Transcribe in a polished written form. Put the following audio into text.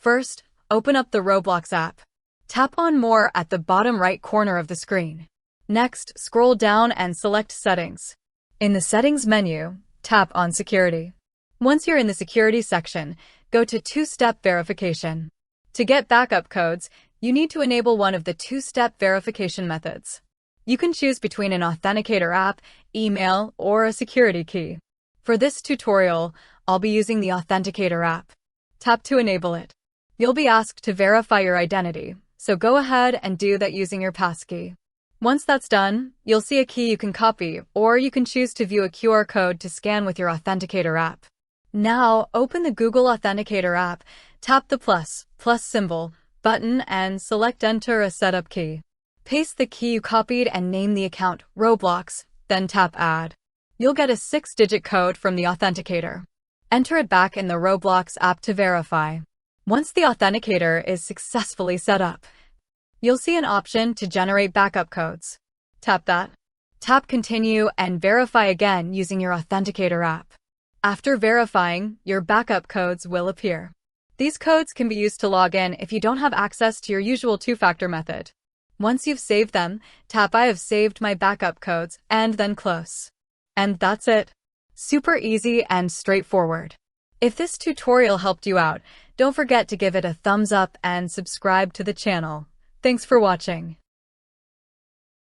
First, open up the Roblox app. Tap on More at the bottom right corner of the screen. Next, scroll down and select Settings. In the Settings menu, tap on Security. Once you're in the Security section, go to Two-Step Verification. To get backup codes, you need to enable one of the two-step verification methods. You can choose between an authenticator app, email, or a security key. For this tutorial, I'll be using the authenticator app. Tap to enable it. You'll be asked to verify your identity, so go ahead and do that using your passkey. Once that's done, you'll see a key you can copy, or you can choose to view a QR code to scan with your authenticator app. Now, open the Google Authenticator app, tap the plus symbol, button, and select Enter a setup key. Paste the key you copied and name the account Roblox, then tap Add. You'll get a 6-digit code from the authenticator. Enter it back in the Roblox app to verify. Once the authenticator is successfully set up, you'll see an option to generate backup codes. Tap that. Tap Continue and verify again using your authenticator app. After verifying, your backup codes will appear. These codes can be used to log in if you don't have access to your usual two-factor method. Once you've saved them, tap I have saved my backup codes and then close. And that's it. Super easy and straightforward. If this tutorial helped you out, don't forget to give it a thumbs up and subscribe to the channel. Thanks for watching.